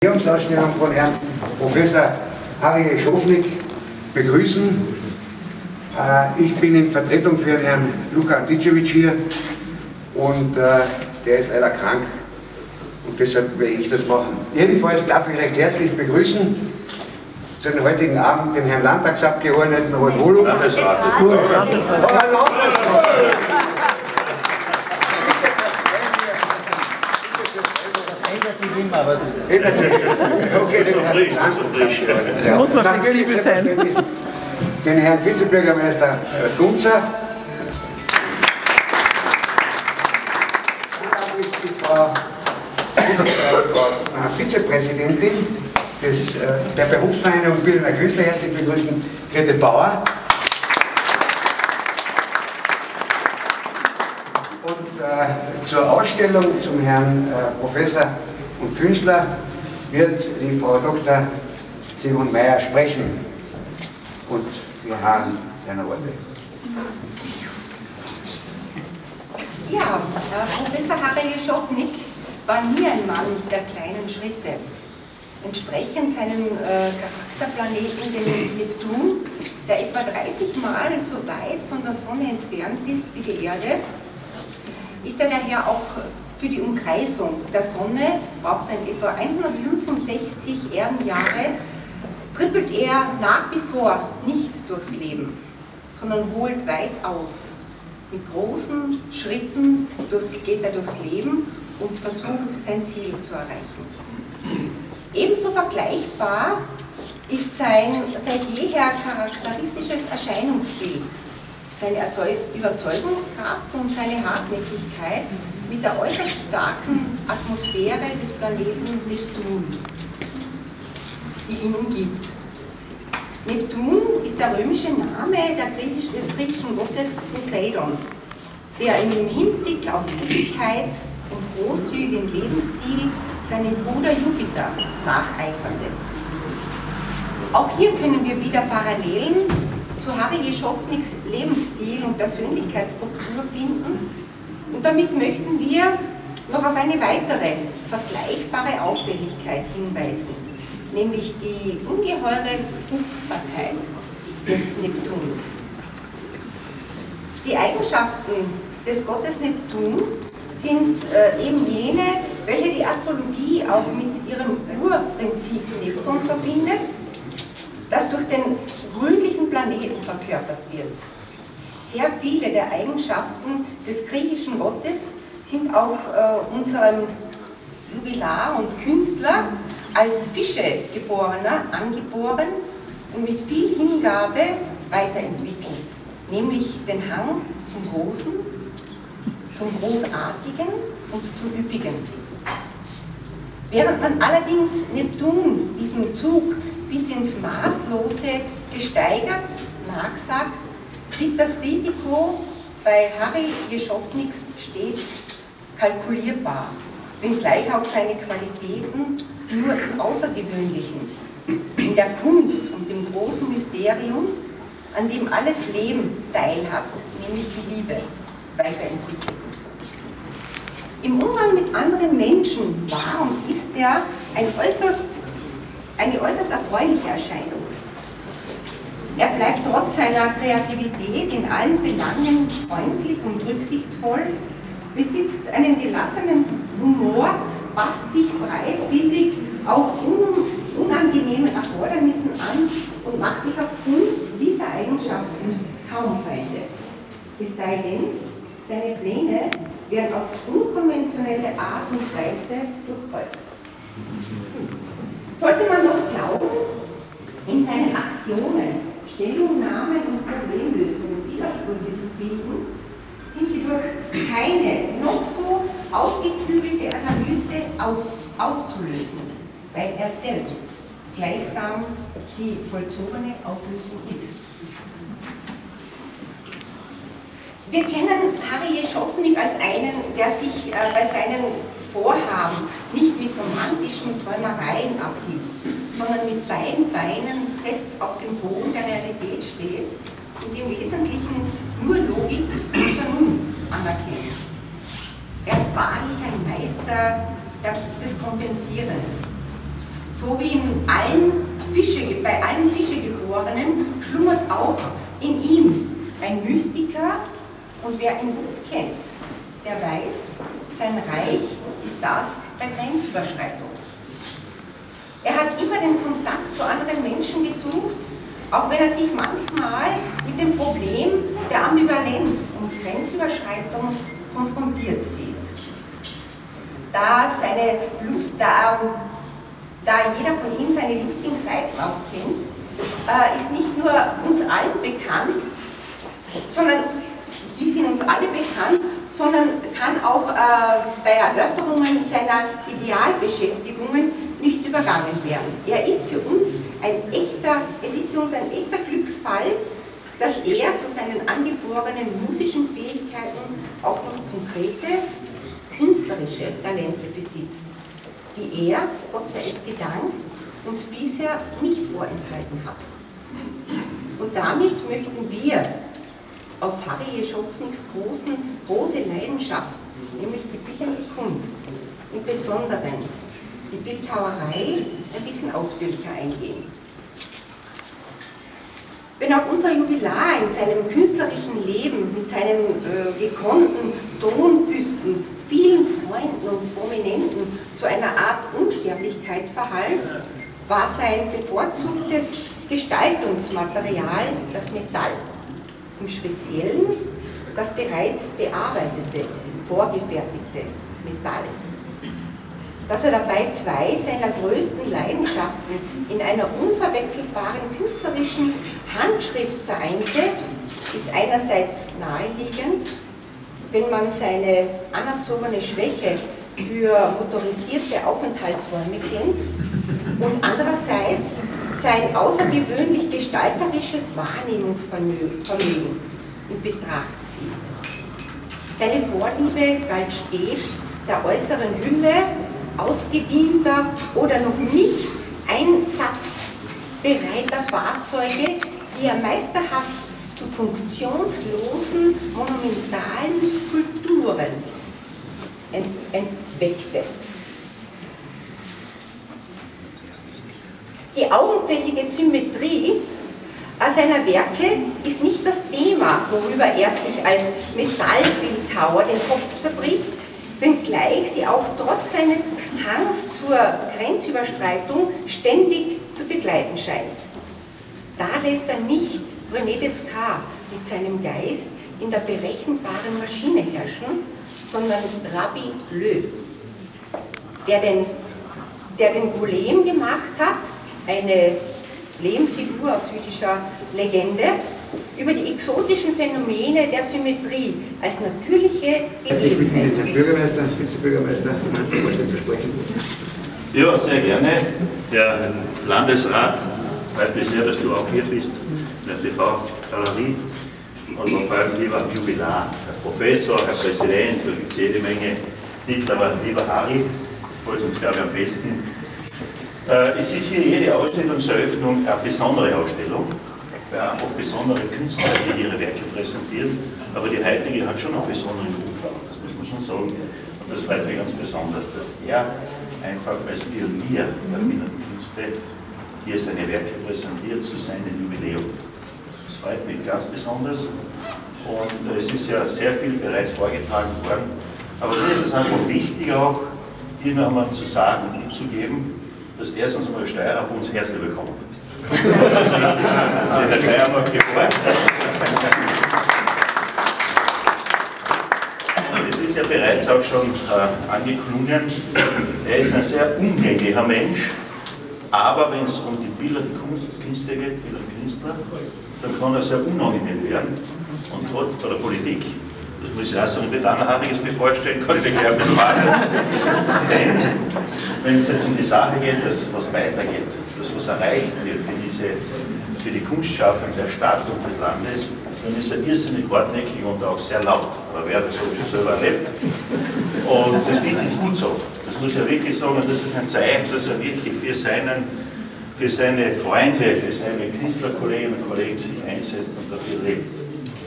Museumsausstellung von Herrn Professor Harry Schofnik begrüßen. Ich bin in Vertretung für Herrn Luka Anticevic hier und der ist leider krank und deshalb werde ich das machen. Jedenfalls darf ich recht herzlich begrüßen zu den heutigen Abend den Herrn Landtagsabgeordneten Rolf Holub. Ändert sich. Okay, ja. Muss man flexibel sein. Den Herrn Vizebürgermeister Gunzer. Und auch die Frau Vizepräsidentin der Berufsvereinigung Bildender Künstler herzlich begrüßen, Grete Bauer. Und zur Ausstellung zum Herrn Professor und Künstler wird die Frau Dr. Simon Meyer sprechen. Und wir haben seine Worte. Ja, Professor Harry Schofnik war nie ein Mann der kleinen Schritte. Entsprechend seinem Charakterplaneten, dem Neptun, der etwa 30 Mal so weit von der Sonne entfernt ist wie die Erde, ist er daher auch für die Umkreisung der Sonne, braucht er etwa 165 Erdenjahre, trippelt er nach wie vor nicht durchs Leben, sondern holt weit aus. Mit großen Schritten geht er durchs Leben und versucht, sein Ziel zu erreichen. Ebenso vergleichbar ist sein seit jeher charakteristisches Erscheinungsbild, seine Überzeugungskraft und seine Hartnäckigkeit mit der äußerst starken Atmosphäre des Planeten Neptun, die ihn umgibt. Neptun ist der römische Name des griechischen Gottes Poseidon, der im Hinblick auf Üppigkeit und großzügigen Lebensstil seinem Bruder Jupiter nacheiferte. Auch hier können wir wieder Parallelen zu Harry Schofniks Lebensstil und Persönlichkeitsstruktur finden, und damit möchten wir noch auf eine weitere vergleichbare Auffälligkeit hinweisen, nämlich die ungeheure Fruchtbarkeit des Neptuns. Die Eigenschaften des Gottes Neptun sind eben jene, welche die Astrologie auch mit ihrem Urprinzip Neptun verbindet, das durch den grünlichen Planeten verkörpert wird. Sehr viele der Eigenschaften des griechischen Gottes sind auch unserem Jubilar und Künstler als Fischegeborener angeboren und mit viel Hingabe weiterentwickelt, nämlich den Hang zum Großen, zum Großartigen und zum Üppigen. Während man allerdings Neptun diesem Zug bis ins Maßlose gesteigert nachsagt, liegt das Risiko bei Harry Schofniks stets kalkulierbar, wenngleich auch seine Qualitäten nur im Außergewöhnlichen, in der Kunst und dem großen Mysterium, an dem alles Leben teilhat, nämlich die Liebe, weiterentwickeln. Im Umgang mit anderen Menschen war und ist er eine äußerst erfreuliche Erscheinung. Er bleibt trotz seiner Kreativität in allen Belangen freundlich und rücksichtsvoll, besitzt einen gelassenen Humor, passt sich breitbillig auch unangenehmen Erfordernissen an und macht sich aufgrund dieser Eigenschaften kaum Feinde. Es sei denn, seine Pläne werden auf unkonventionelle Art und Weise durchkreuzt. Sollte man noch glauben, in seinen Aktionen Stellungnahmen und Problemlösungen Widersprüche zu finden, sind sie durch keine noch so ausgeklügelte Analyse aufzulösen, weil er selbst gleichsam die vollzogene Auflösung ist. Wir kennen Harry Schofnik als einen, der sich bei seinen Vorhaben nicht mit romantischen Träumereien abgibt, sondern mit beiden Beinen fest auf dem Boden der Realität steht und im Wesentlichen nur Logik und Vernunft anerkennt. Er ist wahrlich ein Meister des Kompensierens. So wie bei allen Fischegeborenen schlummert auch in ihm ein Mystiker, und wer ihn gut kennt, der weiß, sein Reich ist das der Grenzüberschreitung. Er hat immer den Kontakt zu anderen Menschen gesucht, auch wenn er sich manchmal mit dem Problem der Ambivalenz und Grenzüberschreitung konfrontiert sieht. Da jeder von ihm seine lustigen Seiten auch kennt, ist nicht nur uns allen bekannt, sondern die sind uns alle bekannt, sondern kann auch bei Erörterungen seiner Idealbeschäftigungen nicht übergangen werden. Es ist für uns ein echter Glücksfall, dass er zu seinen angeborenen musischen Fähigkeiten auch noch konkrete künstlerische Talente besitzt, die er, Gott sei es gedankt, uns bisher nicht vorenthalten hat. Und damit möchten wir auf Harry Jeschowniks große Leidenschaft, nämlich die bildende Kunst, im Besonderen die Bildhauerei, ein bisschen ausführlicher eingehen. Wenn auch unser Jubilar in seinem künstlerischen Leben mit seinen gekonnten Tonbüsten, vielen Freunden und Prominenten zu einer Art Unsterblichkeit verhalf, war sein bevorzugtes Gestaltungsmaterial das Metall. Im Speziellen das bereits bearbeitete, vorgefertigte Metall. Dass er dabei zwei seiner größten Leidenschaften in einer unverwechselbaren künstlerischen Handschrift vereinte, ist einerseits naheliegend, wenn man seine anerzogene Schwäche für motorisierte Aufenthaltsräume kennt, und andererseits sein außergewöhnlich gestalterisches Wahrnehmungsvermögen in Betracht zieht. Seine Vorliebe galt stets der äußeren Hülle ausgedienter oder noch nicht einsatzbereiter Fahrzeuge, die er meisterhaft zu funktionslosen, monumentalen Skulpturen entweckte. Die augenfällige Symmetrie seiner Werke ist nicht das Thema, worüber er sich als Metallbildhauer den Kopf zerbricht, wenngleich sie auch trotz seines Hangs zur Grenzüberschreitung ständig zu begleiten scheint. Da lässt er nicht René Descartes mit seinem Geist in der berechenbaren Maschine herrschen, sondern Rabbi Löw, der den Golem gemacht hat, eine Lehmfigur aus jüdischer Legende, über die exotischen Phänomene der Symmetrie als natürliche Gegebenheit. Der Bürgermeister, Vizebürgermeister, zu sprechen. Ja, sehr gerne. Der Landesrat, freut mich sehr, dass du auch hier bist, in der TV-Galerie, und vor allem lieber Jubilar, Herr Professor, Herr Präsident, da gibt es jede Menge Titel, aber lieber Harry, freut uns, glaube ich, am besten. Es ist hier jede Ausstellungseröffnung eine besondere Ausstellung, weil einfach besondere Künstler, die ihre Werke präsentieren, aber die heutige hat schon einen besonderen Ruf, das muss man schon sagen. Und das freut mich ganz besonders, dass er einfach als Pionier der Wiener Künste hier seine Werke präsentiert zu seinem Jubiläum. Das freut mich ganz besonders, und es ist ja sehr viel bereits vorgetragen worden, aber mir ist es einfach wichtig auch, hier noch einmal zu sagen und umzugeben, dass erstens mal Steirer bei uns herzlich willkommen ist. Sie in der Steiermark geboren. Und es ist ja bereits auch schon angeklungen, er ist ein sehr umgänglicher Mensch, aber wenn es um die bildende Künste geht, bildende Künstler, dann kann er sehr unangenehm werden. Und gerade bei der Politik, das muss ich auch sagen, nicht anderartiges mir vorstellen, kann ich mir gleich ein bisschen warnen. Denn wenn es jetzt um die Sache geht, dass was weitergeht, dass was erreicht wird für die Kunstschaffenden der Stadt und des Landes, dann ist er irrsinnig hartnäckig und auch sehr laut. Aber wer das schon selber erlebt. Und das finde ich gut so. Das muss ich ja wirklich sagen, und das ist ein Zeichen, dass er wirklich für seine Freunde, für seine Künstlerkolleginnen und Kollegen sich einsetzt und dafür lebt.